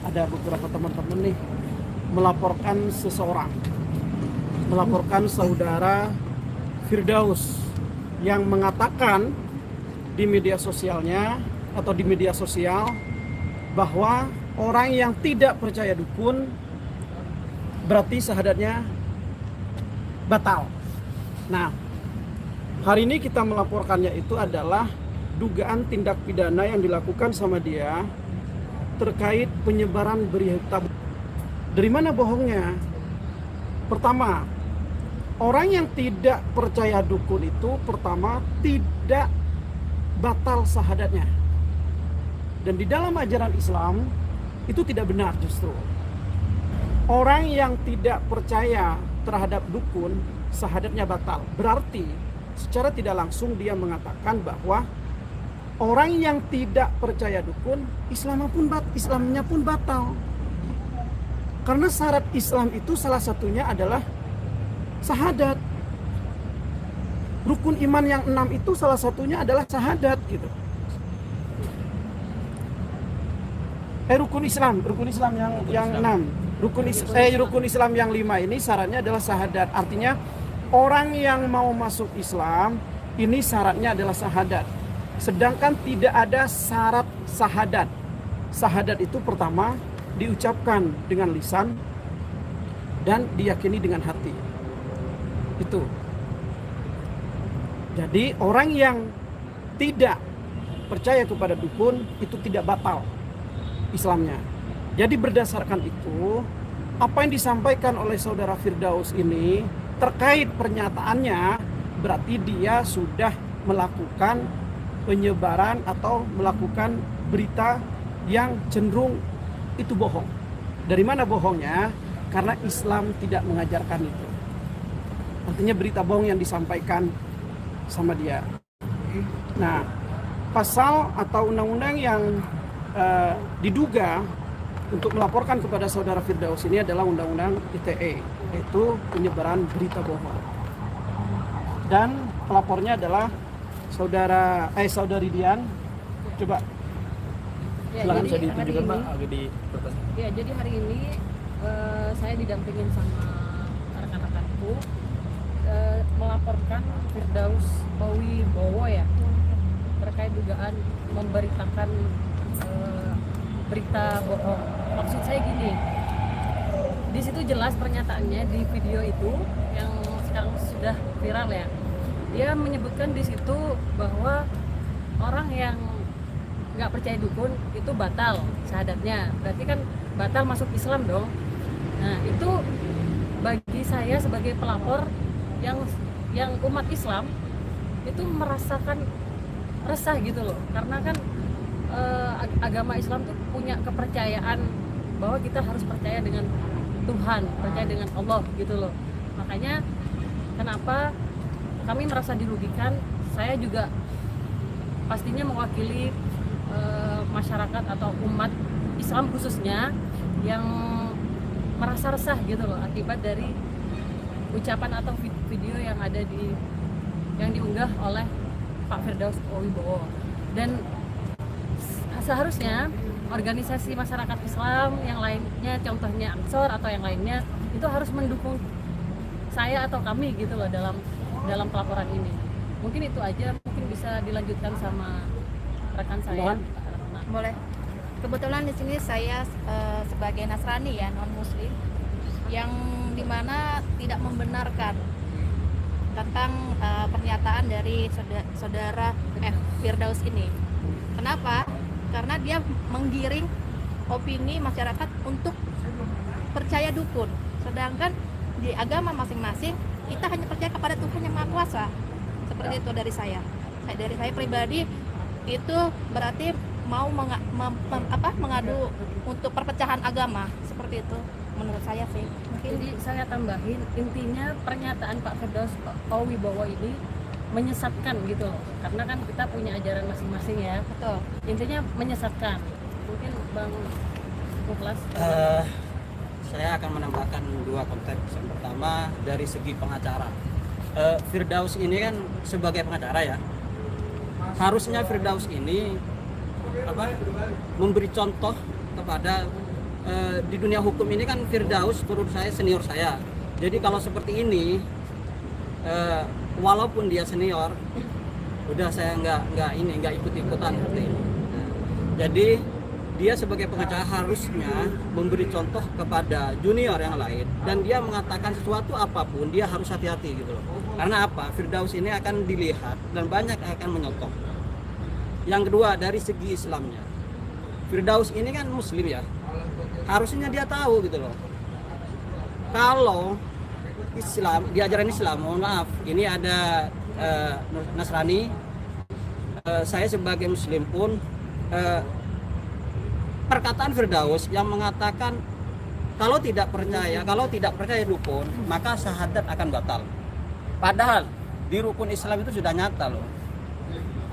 ada beberapa teman-teman nih melaporkan seseorang, melaporkan saudara Firdaus yang mengatakan di media sosialnya atau di media sosial bahwa orang yang tidak percaya dukun berarti syahadatnya batal. Nah, hari ini kita melaporkannya itu adalah dugaan tindak pidana yang dilakukan sama dia terkait penyebaran berita. Dari mana bohongnya? Pertama, orang yang tidak percaya dukun itu pertama tidak batal syahadatnya. Dan di dalam ajaran Islam itu tidak benar justru. Orang yang tidak percaya terhadap dukun, syahadatnya batal. Berarti secara tidak langsung dia mengatakan bahwa orang yang tidak percaya dukun, Islamnya pun batal. Karena syarat Islam itu salah satunya adalah syahadat. Rukun iman yang 6 itu salah satunya adalah syahadat gitu. Rukun Islam yang 6. Rukun Islam yang 5 ini syaratnya adalah syahadat. Artinya orang yang mau masuk Islam ini syaratnya adalah syahadat. Sedangkan tidak ada syarat syahadat. Syahadat itu pertama diucapkan dengan lisan dan diyakini dengan hati. Itu. Jadi orang yang tidak percaya kepada dukun itu tidak batal Islamnya. Jadi berdasarkan itu, apa yang disampaikan oleh saudara Firdaus ini terkait pernyataannya berarti dia sudah melakukan penyebaran atau melakukan berita yang cenderung itu bohong. Dari mana bohongnya? Karena Islam tidak mengajarkan itu. Artinya berita bohong yang disampaikan sama dia. Nah, pasal atau undang-undang yang diduga untuk melaporkan kepada saudara Firdaus ini adalah undang-undang ITE, yaitu penyebaran berita bohong. Dan pelapornya adalah saudari Dian. Coba silakan jadi bisa ditunjukkan Pak ini, agak di kertas. Ya, jadi hari ini saya didampingin sama rekan-rekanku melaporkan Firdaus Owi Bowo ya terkait dugaan memberitakan berita bohong. Maksud saya gini, di situ jelas pernyataannya di video itu yang sekarang sudah viral ya. Dia menyebutkan di situ bahwa orang yang nggak percaya dukun itu batal syahadatnya, berarti kan batal masuk Islam dong. Nah, itu bagi saya sebagai pelapor yang umat Islam itu merasakan resah gitu loh, karena kan agama Islam tuh punya kepercayaan bahwa kita harus percaya dengan Tuhan, percaya dengan Allah gitu loh. Makanya kenapa kami merasa dirugikan. Saya juga pastinya mewakili masyarakat atau umat Islam khususnya yang merasa resah gitu loh akibat dari ucapan atau video yang ada yang diunggah oleh Pak Firdaus Owi Bowo. Dan seharusnya organisasi masyarakat Islam yang lainnya, contohnya Ansor atau yang lainnya, itu harus mendukung saya atau kami gitu loh dalam pelaporan ini. Mungkin itu aja, mungkin bisa dilanjutkan sama rekan saya. Boleh. Kebetulan di sini saya sebagai Nasrani ya, non Muslim, yang dimana tidak membenarkan tentang pernyataan dari saudara Firdaus ini. Kenapa? Karena dia menggiring opini masyarakat untuk percaya dukun. Sedangkan di agama masing-masing kita hanya percaya kepada Tuhan yang Maha Kuasa. Seperti itu dari saya. Dari saya pribadi itu berarti mau mengadu untuk perpecahan agama, seperti itu menurut saya sih. Jadi saya tambahin, intinya pernyataan Pak Firdaus Owi Bowo ini menyesatkan gitu loh, karena kan kita punya ajaran masing-masing ya. Betul. Intinya menyesatkan. Mungkin Bang Muklas. Saya akan menambahkan dua konteks. Yang pertama dari segi pengacara. Firdaus ini kan sebagai pengacara ya, harusnya Firdaus ini memberi contoh kepada di dunia hukum ini kan Firdaus menurut saya senior saya. Jadi kalau seperti ini, walaupun dia senior, udah saya nggak ikut-ikutan seperti ini. Jadi dia sebagai pengacara harusnya memberi contoh kepada junior yang lain, dan dia mengatakan sesuatu apapun dia harus hati-hati gitu loh. Karena apa? Firdaus ini akan dilihat dan banyak akan menyontoh. Yang kedua, dari segi Islamnya, Firdaus ini kan Muslim ya, harusnya dia tahu gitu loh. Kalau Islam, di ajaran Islam, mohon maaf, ini ada Nasrani, saya sebagai Muslim pun perkataan Firdaus yang mengatakan kalau tidak percaya dukun maka syahadat akan batal. Padahal di rukun Islam itu sudah nyata loh.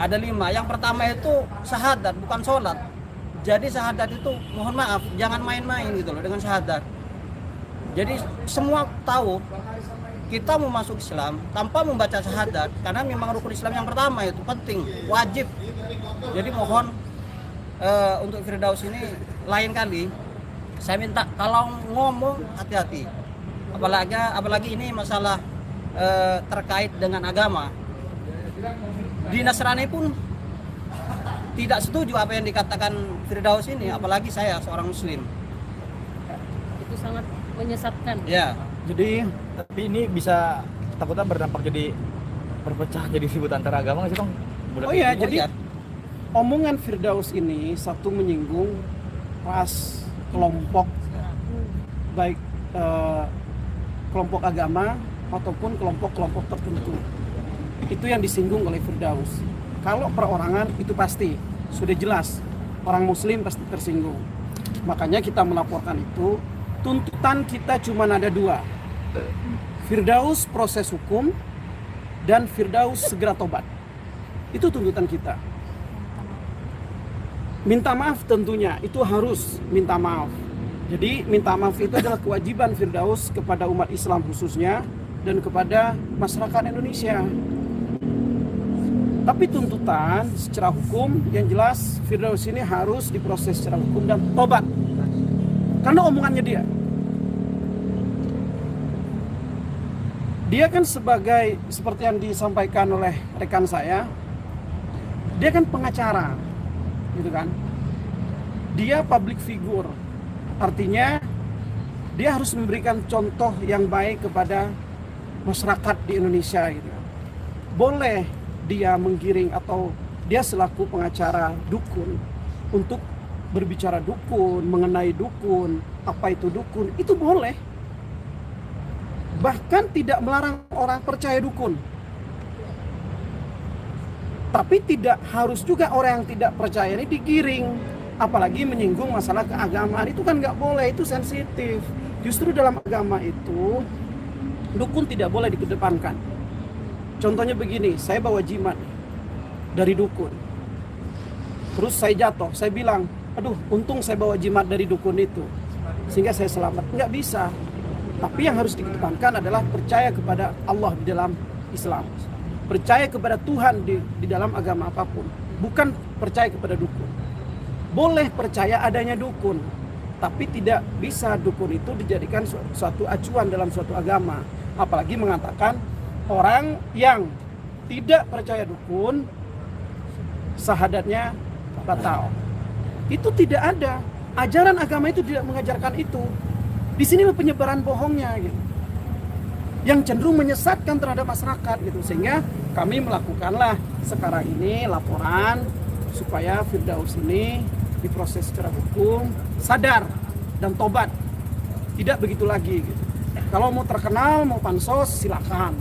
Ada 5. Yang pertama itu syahadat, bukan sholat. Jadi syahadat itu mohon maaf jangan main-main gitu loh dengan syahadat. Jadi semua tahu kita mau masuk Islam tanpa membaca syahadat, karena memang rukun Islam yang pertama itu penting, wajib. Jadi mohon untuk Firdaus ini lain kali saya minta kalau ngomong hati-hati, apalagi ini masalah terkait dengan agama. Di Nasrani pun tidak setuju apa yang dikatakan Firdaus ini, apalagi saya seorang Muslim. Itu sangat menyesatkan. Ya, Jadi tapi ini bisa takutnya berdampak jadi berpecah jadi ribut antara agama nggak sih, Bang? Oh iya, jadi omongan Firdaus ini satu menyinggung ras, kelompok, baik kelompok agama ataupun kelompok-kelompok tertentu. Itu yang disinggung oleh Firdaus. Kalau perorangan itu pasti sudah jelas, orang Muslim pasti tersinggung. Makanya kita melaporkan itu. Tuntutan kita cuma ada 2, Firdaus proses hukum dan Firdaus segera tobat. Itu tuntutan kita. Minta maaf tentunya, itu harus minta maaf. Jadi minta maaf itu adalah kewajiban Firdaus kepada umat Islam khususnya dan kepada masyarakat Indonesia. Tapi tuntutan secara hukum yang jelas Firdaus ini harus diproses secara hukum dan tobat. Karena omongannya dia kan sebagai seperti yang disampaikan oleh rekan saya, dia kan pengacara gitu kan, dia public figure, artinya dia harus memberikan contoh yang baik kepada masyarakat di Indonesia gitu. Boleh dia menggiring atau dia selaku pengacara dukun untuk berbicara dukun, mengenai dukun, apa itu dukun, itu boleh. Bahkan tidak melarang orang percaya dukun. Tapi tidak harus juga orang yang tidak percaya ini digiring. Apalagi menyinggung masalah keagamaan, itu kan nggak boleh, itu sensitif. Justru dalam agama itu, dukun tidak boleh dikedepankan. Contohnya begini, saya bawa jimat dari dukun. Terus saya jatuh, saya bilang, aduh untung saya bawa jimat dari dukun itu sehingga saya selamat. Nggak bisa. Tapi yang harus dikedepankan adalah percaya kepada Allah di dalam Islam, percaya kepada Tuhan di dalam agama apapun, bukan percaya kepada dukun. Boleh percaya adanya dukun, tapi tidak bisa dukun itu dijadikan suatu acuan dalam suatu agama. Apalagi mengatakan orang yang tidak percaya dukun syahadatnya batal. Itu tidak ada. Ajaran agama itu tidak mengajarkan itu. Di sinilah penyebaran bohongnya gitu. Yang cenderung menyesatkan terhadap masyarakat gitu. Sehingga kami melakukanlah sekarang ini laporan supaya Firdaus ini diproses secara hukum, sadar dan tobat. Tidak begitu lagi gitu. Kalau mau terkenal, mau pansos silakan.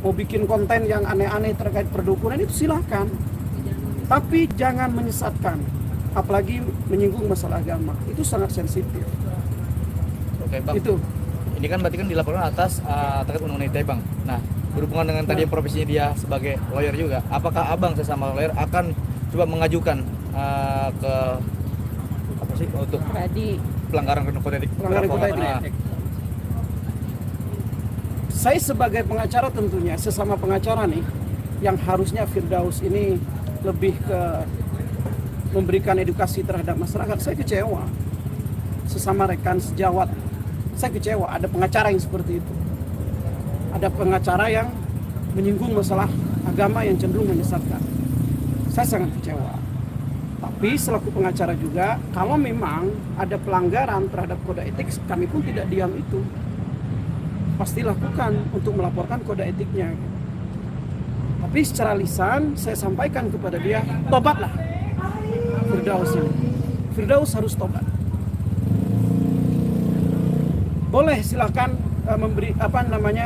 Mau bikin konten yang aneh-aneh terkait perdukunan itu silakan. Tapi jangan menyesatkan. Apalagi menyinggung masalah agama, itu sangat sensitif. Oke, Bang. Itu. Ini kan berarti kan dilaporkan atas terkait undang-undang ITE, Bang. Nah, berhubungan dengan tadi profesinya dia sebagai lawyer juga, apakah Abang sesama lawyer akan coba mengajukan ke apa sih untuk pelanggaran kode etik? Saya sebagai pengacara tentunya sesama pengacara nih, yang harusnya Firdaus ini lebih ke memberikan edukasi terhadap masyarakat, saya kecewa. sesama rekan sejawat. Saya kecewa ada pengacara yang seperti itu. Ada pengacara yang menyinggung masalah agama yang cenderung menyesatkan. Saya sangat kecewa. Tapi selaku pengacara juga, kalau memang ada pelanggaran terhadap kode etik, kami pun tidak diam itu. Pasti lakukan untuk melaporkan kode etiknya. Tapi secara lisan saya sampaikan kepada dia, tobatlah Firdaus ini. Firdaus harus tobat. Boleh silakan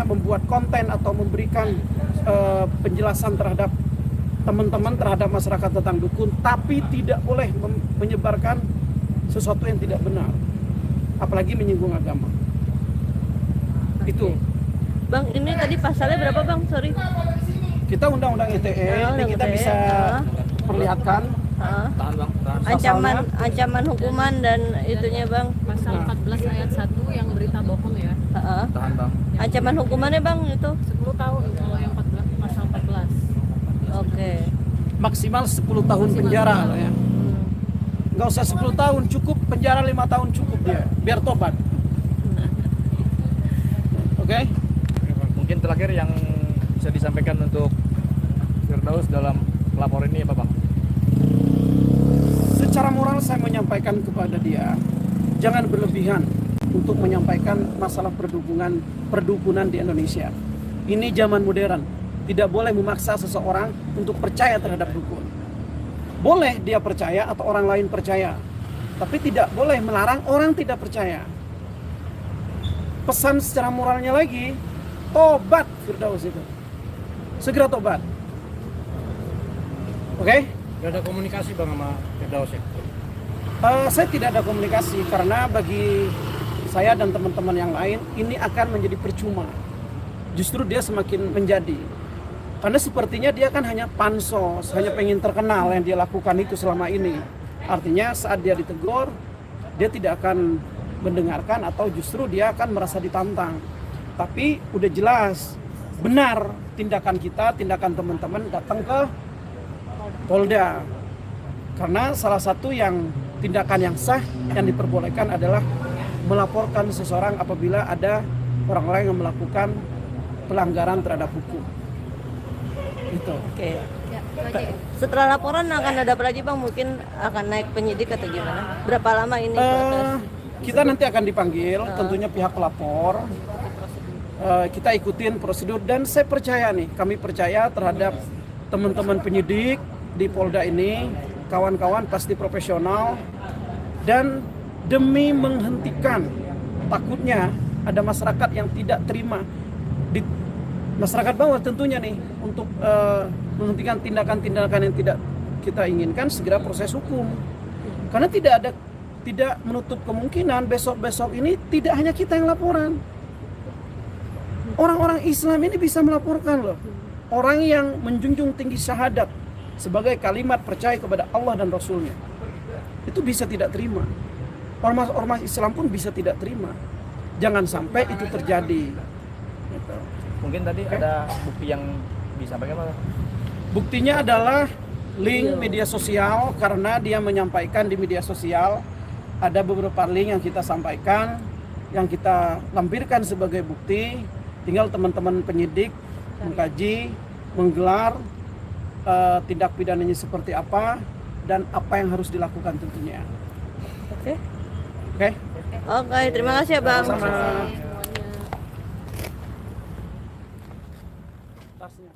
membuat konten atau memberikan penjelasan terhadap teman-teman, terhadap masyarakat tentang dukun, tapi tidak boleh menyebarkan sesuatu yang tidak benar, apalagi menyinggung agama. Itu. Bang, ini tadi pasalnya berapa bang? Sorry. Kita undang-undang ITE, ini kita ITE, bisa perlihatkan. Tahan bang, tahan. Ancaman hukuman dan itunya bang. Pasal 14 ayat 1 yang berita bohong ya. Tahan bang. Ancaman hukumannya bang itu. 10 tahun kalau yang 14, pasal 14. Oke. Maksimal 10 tahun penjara loh ya. Nggak usah 10 tahun, cukup penjara 5 tahun cukup dia, biar tobat. Oke? Mungkin terakhir yang bisa disampaikan untuk Firdaus dalam laporan ini apa bang? Secara moral saya menyampaikan kepada dia, jangan berlebihan untuk menyampaikan masalah perdukunan di Indonesia. Ini zaman modern, tidak boleh memaksa seseorang untuk percaya terhadap dukun. Boleh dia percaya atau orang lain percaya, tapi tidak boleh melarang orang tidak percaya. Pesan secara moralnya lagi, tobat Firdaus itu. Segera tobat. Oke? Gak ada komunikasi bang sama Firdaus ya? Saya tidak ada komunikasi karena bagi saya dan teman-teman yang lain ini akan menjadi percuma. Justru dia semakin menjadi. Karena sepertinya dia kan hanya pansos, hanya pengen terkenal yang dia lakukan itu selama ini. Artinya saat dia ditegur, dia tidak akan mendengarkan atau justru dia akan merasa ditantang. Tapi udah jelas, benar tindakan kita, tindakan teman-teman datang ke Polda. Karena salah satu yang tindakan yang sah yang diperbolehkan adalah melaporkan seseorang apabila ada orang lain yang melakukan pelanggaran terhadap hukum. Itu. Oke. Ya, itu aja. Setelah laporan akan ada apa lagi bang? Mungkin akan naik penyidik atau gimana? Berapa lama ini proses? Kita nanti akan dipanggil, tentunya pihak pelapor. Kita ikutin prosedur dan saya percaya nih, kami percaya terhadap teman-teman penyidik di Polda ini, kawan-kawan pasti profesional dan demi menghentikan takutnya ada masyarakat yang tidak terima di masyarakat bawah tentunya nih untuk menghentikan tindakan-tindakan yang tidak kita inginkan, segera proses hukum. Karena tidak menutup kemungkinan besok-besok ini tidak hanya kita yang laporan. Orang-orang Islam ini bisa melaporkan loh. Orang yang menjunjung tinggi syahadat sebagai kalimat percaya kepada Allah dan Rasulnya. Itu bisa tidak terima. Ormas-ormas Islam pun bisa tidak terima. Jangan sampai itu terjadi. Gitu. Mungkin tadi ada bukti yang disampaikan Pak? Buktinya adalah link media sosial, karena dia menyampaikan di media sosial. Ada beberapa link yang kita sampaikan, yang kita lampirkan sebagai bukti. Tinggal teman-teman penyidik mengkaji, menggelar tindak pidananya seperti apa dan apa yang harus dilakukan tentunya. Oke. Oke. Oke, terima kasih ya bang. Sama-sama. Tasnya.